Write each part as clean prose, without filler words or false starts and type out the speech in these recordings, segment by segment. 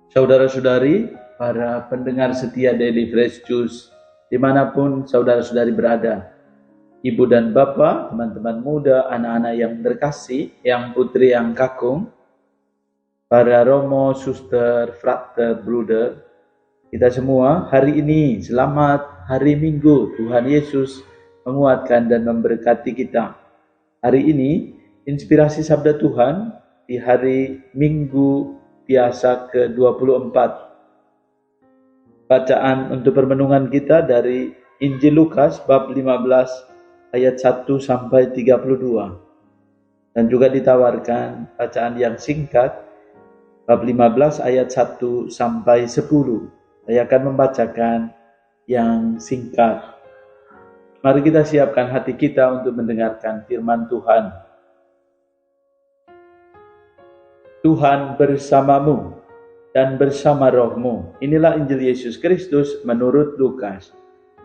Saudara-saudari, para pendengar setia Daily Fresh Juice, dimanapun saudara-saudari berada, ibu dan bapak, teman-teman muda, anak-anak yang terkasih, yang putri yang kakung, para romo, suster, frater, bruder, kita semua hari ini selamat hari Minggu. Tuhan Yesus menguatkan dan memberkati kita. Hari ini inspirasi sabda Tuhan di hari Minggu biasa ke-24. Bacaan untuk permenungan kita dari Injil Lukas bab 15 ayat 1 sampai 32. Dan juga ditawarkan bacaan yang singkat bab 15 ayat 1 sampai 10. Saya akan membacakan yang singkat. Mari kita siapkan hati kita untuk mendengarkan firman Tuhan. Tuhan bersamamu dan bersama rohmu. Inilah Injil Yesus Kristus menurut Lukas.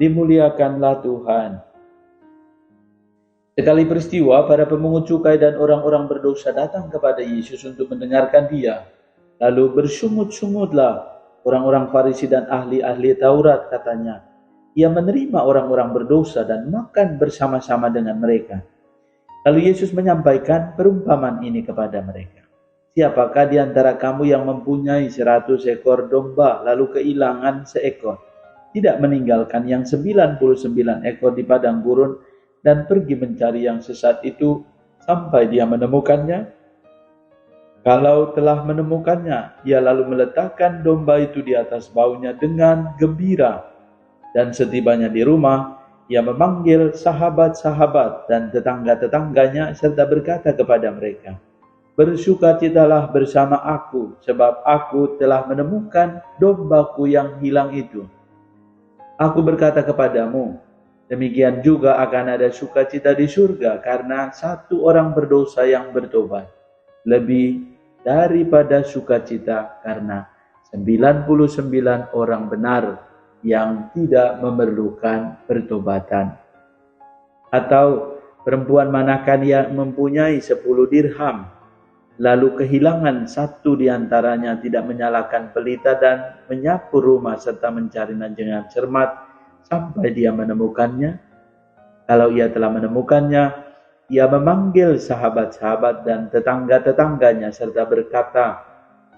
Dimuliakanlah Tuhan. Sekali peristiwa, para pemungut cukai dan orang-orang berdosa datang kepada Yesus untuk mendengarkan Dia. Lalu bersungut-sungutlah orang-orang Farisi dan ahli-ahli Taurat, katanya. Ia menerima orang-orang berdosa dan makan bersama-sama dengan mereka. Lalu Yesus menyampaikan perumpamaan ini kepada mereka. Siapakah di antara kamu yang mempunyai 100 ekor domba lalu kehilangan seekor? Tidak meninggalkan yang 99 ekor di padang gurun dan pergi mencari yang sesat itu sampai dia menemukannya? Kalau telah menemukannya, ia lalu meletakkan domba itu di atas baunya dengan gembira. Dan setibanya di rumah, ia memanggil sahabat-sahabat dan tetangga-tetangganya serta berkata kepada mereka, "Bersukacitalah bersama aku, sebab aku telah menemukan dombaku yang hilang itu. Aku berkata kepadamu, demikian juga akan ada sukacita di surga karena satu orang berdosa yang bertobat, lebih daripada sukacita karena 99 orang benar yang tidak memerlukan pertobatan." Atau perempuan manakah yang mempunyai 10 dirham, lalu kehilangan satu di antaranya, tidak menyalakan pelita dan menyapu rumah serta mencarinya dengan cermat sampai dia menemukannya? Kalau ia telah menemukannya, ia memanggil sahabat-sahabat dan tetangga-tetangganya serta berkata,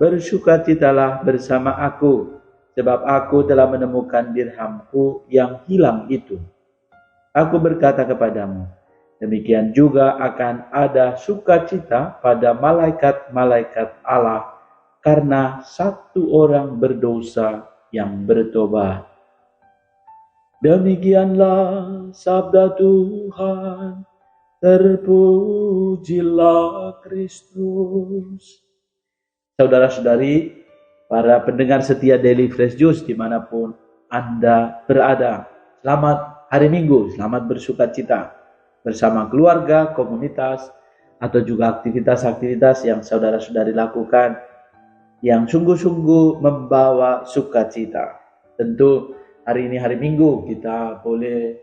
"Bersukacitalah bersama aku, sebab aku telah menemukan dirhamku yang hilang itu." Aku berkata kepadamu, demikian juga akan ada sukacita pada malaikat-malaikat Allah karena satu orang berdosa yang bertobat. Demikianlah sabda Tuhan. Terpujilah Kristus. Saudara-saudari, para pendengar setia Daily Fresh Juice dimanapun Anda berada, selamat hari Minggu, selamat bersukacita bersama keluarga, komunitas, atau juga aktivitas-aktivitas yang saudara-saudari lakukan yang sungguh-sungguh membawa sukacita. Tentu hari ini hari Minggu, kita boleh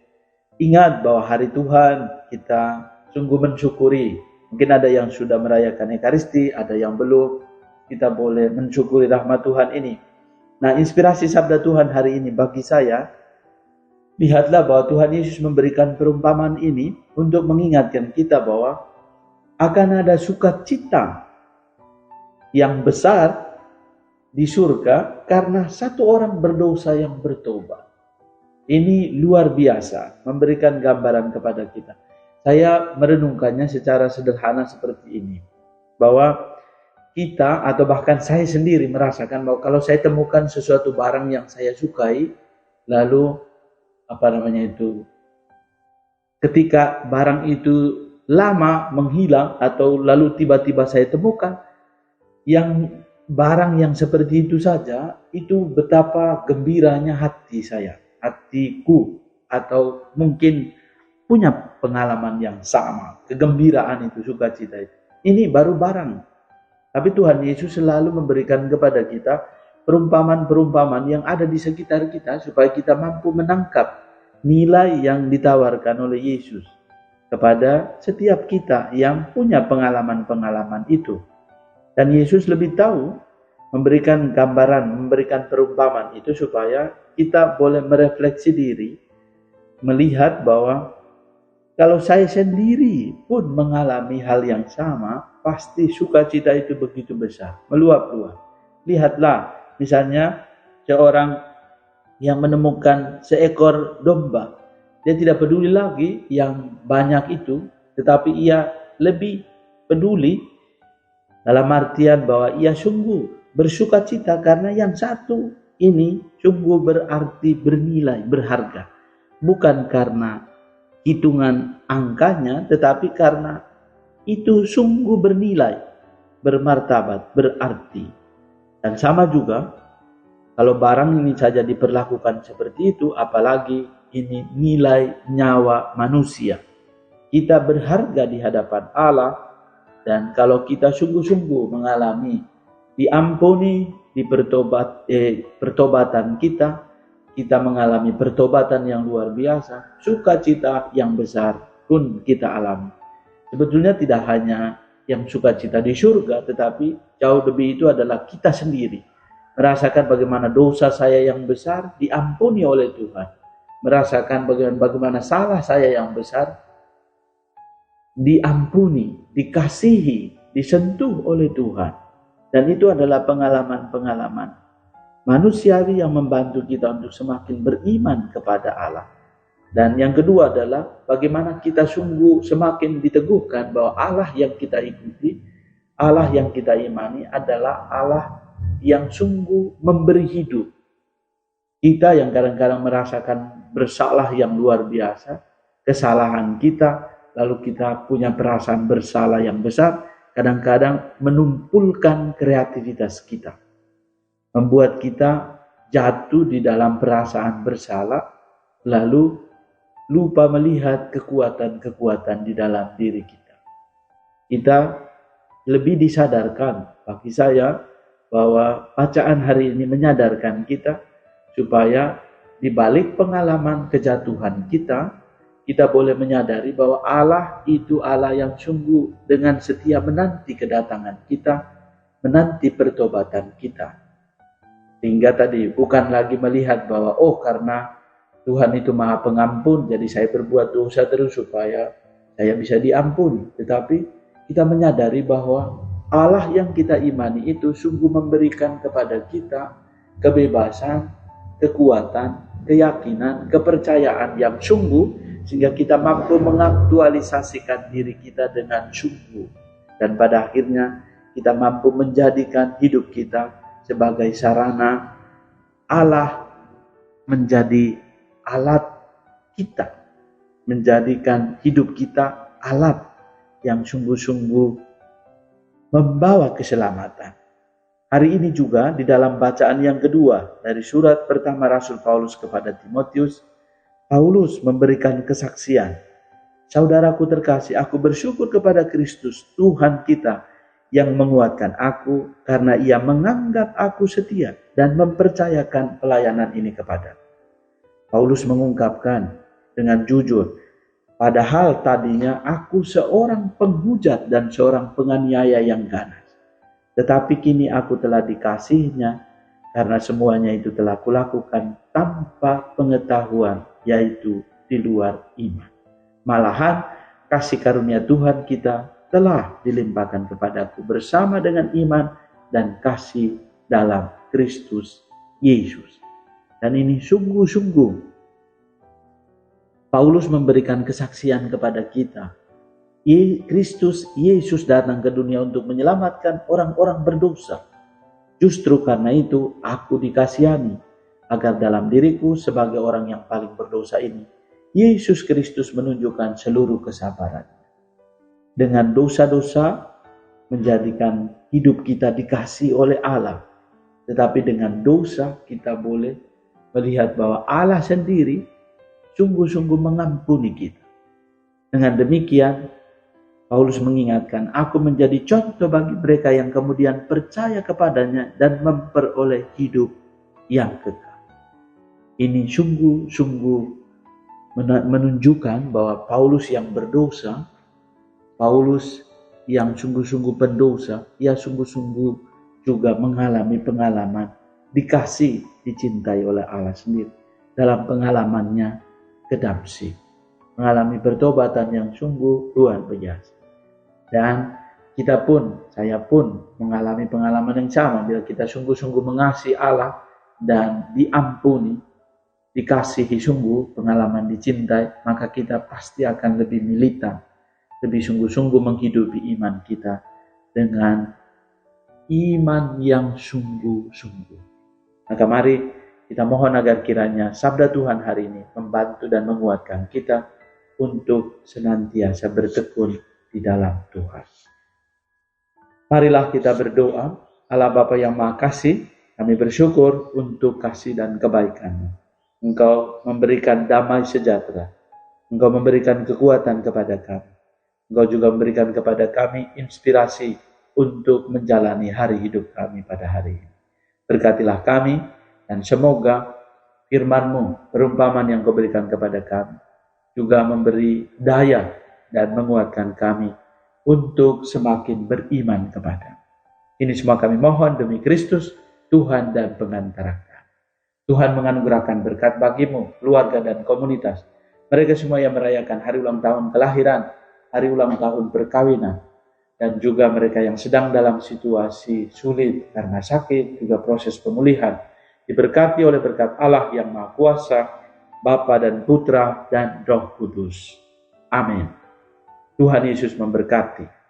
ingat bahwa hari Tuhan, kita sungguh mensyukuri. Mungkin ada yang sudah merayakan Ekaristi, ada yang belum. Kita boleh mensyukuri rahmat Tuhan ini. Nah, inspirasi sabda Tuhan hari ini bagi saya, lihatlah bahwa Tuhan Yesus memberikan perumpamaan ini untuk mengingatkan kita bahwa akan ada sukacita yang besar di surga karena satu orang berdosa yang bertobat. Ini luar biasa, memberikan gambaran kepada kita. Saya merenungkannya secara sederhana seperti ini, bahwa kita atau bahkan saya sendiri merasakan bahwa kalau saya temukan sesuatu barang yang saya sukai, lalu ketika barang itu lama menghilang atau lalu tiba-tiba saya temukan yang barang yang seperti itu saja, itu betapa gembiranya hati saya, hatiku, atau mungkin punya pengalaman yang sama, kegembiraan itu, sukacita itu. Ini baru barang, tapi Tuhan Yesus selalu memberikan kepada kita perumpamaan-perumpamaan yang ada di sekitar kita supaya kita mampu menangkap nilai yang ditawarkan oleh Yesus kepada setiap kita yang punya pengalaman-pengalaman itu. Dan Yesus lebih tahu memberikan gambaran, memberikan perumpamaan itu supaya kita boleh merefleksi diri, melihat bahwa kalau saya sendiri pun mengalami hal yang sama, pasti sukacita itu begitu besar, meluap-luap. Lihatlah, misalnya seorang yang menemukan seekor domba, dia tidak peduli lagi yang banyak itu, tetapi ia lebih peduli dalam artian bahwa ia sungguh bersukacita karena yang satu ini sungguh berarti, bernilai, berharga. Bukan karena hitungan angkanya, tetapi karena itu sungguh bernilai, bermartabat, berarti. Dan sama juga, kalau barang ini saja diperlakukan seperti itu, apalagi ini nilai nyawa manusia. Kita berharga di hadapan Allah, dan kalau kita sungguh-sungguh mengalami diampuni di pertobatan kita mengalami pertobatan yang luar biasa, sukacita yang besar pun kita alami. Sebetulnya tidak hanya yang sukacita di surga, tetapi jauh lebih itu adalah kita sendiri. Merasakan bagaimana dosa saya yang besar diampuni oleh Tuhan. Merasakan bagaimana salah saya yang besar diampuni, dikasihi, disentuh oleh Tuhan. Dan itu adalah pengalaman-pengalaman manusiawi yang membantu kita untuk semakin beriman kepada Allah. Dan yang kedua adalah bagaimana kita sungguh semakin diteguhkan bahwa Allah yang kita ikuti, Allah yang kita imani adalah Allah yang sungguh memberi hidup. Kita yang kadang-kadang merasakan bersalah yang luar biasa, kesalahan kita, lalu kita punya perasaan bersalah yang besar, kadang-kadang menumpulkan kreativitas kita, membuat kita jatuh di dalam perasaan bersalah, lalu lupa melihat kekuatan-kekuatan di dalam diri kita. Kita lebih disadarkan, bagi saya, bahwa bacaan hari ini menyadarkan kita supaya di balik pengalaman kejatuhan kita boleh menyadari bahwa Allah itu Allah yang sungguh dengan setia menanti kedatangan kita, menanti pertobatan kita. Sehingga tadi bukan lagi melihat bahwa karena Tuhan itu Maha Pengampun, jadi saya berbuat dosa terus supaya saya bisa diampuni. Tetapi kita menyadari bahwa Allah yang kita imani itu sungguh memberikan kepada kita kebebasan, kekuatan, keyakinan, kepercayaan yang sungguh, sehingga kita mampu mengaktualisasikan diri kita dengan sungguh. Dan pada akhirnya kita mampu menjadikan hidup kita sebagai sarana Allah menjadi alat kita, menjadikan hidup kita alat yang sungguh-sungguh membawa keselamatan. Hari ini juga di dalam bacaan yang kedua dari surat pertama Rasul Paulus kepada Timotius, Paulus memberikan kesaksian. Saudaraku terkasih, aku bersyukur kepada Kristus Tuhan kita yang menguatkan aku karena ia menganggap aku setia dan mempercayakan pelayanan ini kepada. Paulus mengungkapkan dengan jujur, padahal tadinya aku seorang penghujat dan seorang penganiaya yang ganas. Tetapi kini aku telah dikasihinya karena semuanya itu telah kulakukan tanpa pengetahuan, yaitu di luar iman. Malahan kasih karunia Tuhan kita telah dilimpahkan kepadaku bersama dengan iman dan kasih dalam Kristus Yesus. Dan ini sungguh-sungguh Paulus memberikan kesaksian kepada kita. Kristus Yesus datang ke dunia untuk menyelamatkan orang-orang berdosa. Justru karena itu aku dikasihani, agar dalam diriku sebagai orang yang paling berdosa ini, Yesus Kristus menunjukkan seluruh kesabaran. Dengan dosa-dosa menjadikan hidup kita dikasihi oleh Allah. Tetapi dengan dosa kita boleh melihat bahwa Allah sendiri sungguh-sungguh mengampuni kita. Dengan demikian, Paulus mengingatkan, aku menjadi contoh bagi mereka yang kemudian percaya kepadanya dan memperoleh hidup yang kekal. Ini sungguh-sungguh menunjukkan bahwa Paulus yang berdosa, Paulus yang sungguh-sungguh pendosa, ia sungguh-sungguh juga mengalami pengalaman dikasih, dicintai oleh Allah sendiri. Dalam pengalamannya kedamsi, mengalami pertobatan yang sungguh luar biasa. Dan kita pun, saya pun mengalami pengalaman yang sama. Bila kita sungguh-sungguh mengasihi Allah dan diampuni, dikasihi sungguh, pengalaman dicintai, maka kita pasti akan lebih militan, lebih sungguh-sungguh menghidupi iman kita dengan iman yang sungguh-sungguh. Maka mari kita mohon agar kiranya sabda Tuhan hari ini membantu dan menguatkan kita untuk senantiasa bertekun di dalam Tuhan. Marilah kita berdoa. Allah Bapa yang Maha Kasih, kami bersyukur untuk kasih dan kebaikan-Mu. Engkau memberikan damai sejahtera. Engkau memberikan kekuatan kepada kami. Engkau juga memberikan kepada kami inspirasi untuk menjalani hari hidup kami pada hari ini. Berkatilah kami, dan semoga firman-Mu, perumpamaan yang Kau berikan kepada kami, juga memberi daya dan menguatkan kami untuk semakin beriman kepada. Ini semua kami mohon demi Kristus, Tuhan dan pengantara kami. Tuhan menganugerahkan berkat bagimu, keluarga dan komunitas. Mereka semua yang merayakan hari ulang tahun kelahiran, hari ulang tahun perkawinan, dan juga mereka yang sedang dalam situasi sulit karena sakit, juga proses pemulihan, diberkati oleh berkat Allah yang Maha Kuasa, Bapa dan Putra dan Roh Kudus. Amin. Tuhan Yesus memberkati.